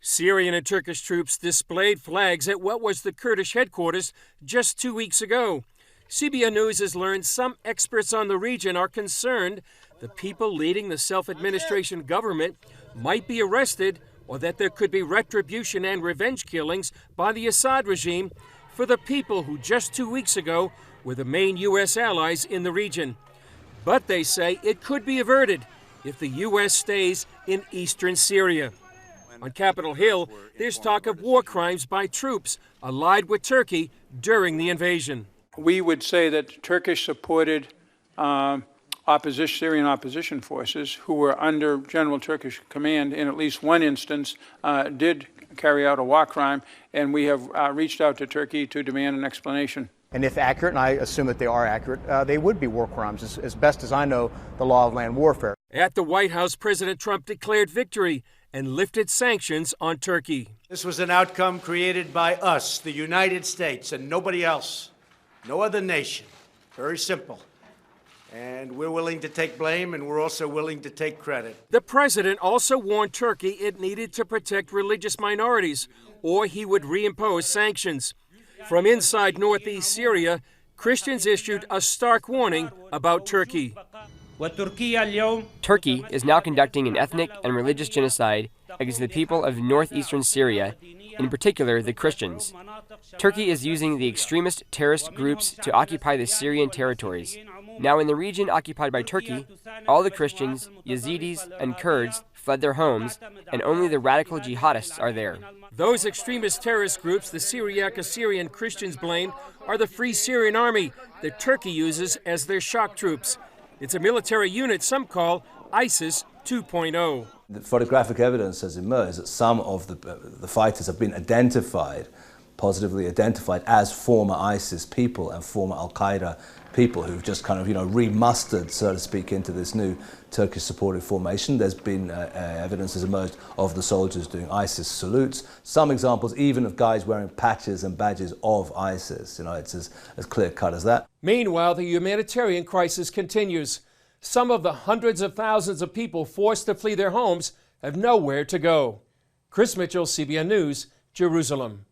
Syrian and Turkish troops displayed flags at what was the Kurdish headquarters just 2 weeks ago. CBN News has learned some experts on the region are concerned the people leading the self-administration government might be arrested, or that there could be retribution and revenge killings by the Assad regime for the people who just 2 weeks ago were the main U.S. allies in the region. But they say it could be averted if the U.S. stays in eastern Syria. On Capitol Hill, there's talk of war crimes by troops allied with Turkey during the invasion. We would say that Turkish-supported Syrian opposition forces, who were under general Turkish command in at least one instance, did carry out a war crime, and we have reached out to Turkey to demand an explanation. And if accurate, and I assume that they are accurate, they would be war crimes, as best as I know the law of land warfare. At the White House, President Trump declared victory and lifted sanctions on Turkey. This was an outcome created by us, the United States, and nobody else, no other nation. Very simple. And we're willing to take blame, and we're also willing to take credit. The president also warned Turkey it needed to protect religious minorities, or he would reimpose sanctions. From inside northeast Syria, Christians issued a stark warning about Turkey. Turkey is now conducting an ethnic and religious genocide against the people of northeastern Syria, in particular the Christians. Turkey is using the extremist terrorist groups to occupy the Syrian territories. Now, in the region occupied by Turkey, all the Christians, Yazidis, and Kurds fled their homes, and only the radical jihadists are there. Those extremist terrorist groups the Syriac Assyrian Christians blame are the Free Syrian Army that Turkey uses as their shock troops. It's a military unit some call ISIS 2.0. The photographic evidence has emerged that some of the fighters have been positively identified as former ISIS people and former Al-Qaeda people who've just kind of, remustered, so to speak, into this new Turkish-supported formation. There's been evidence has emerged of the soldiers doing ISIS salutes. Some examples even of guys wearing patches and badges of ISIS. It's as clear-cut as that. Meanwhile, the humanitarian crisis continues. Some of the hundreds of thousands of people forced to flee their homes have nowhere to go. Chris Mitchell, CBN News, Jerusalem.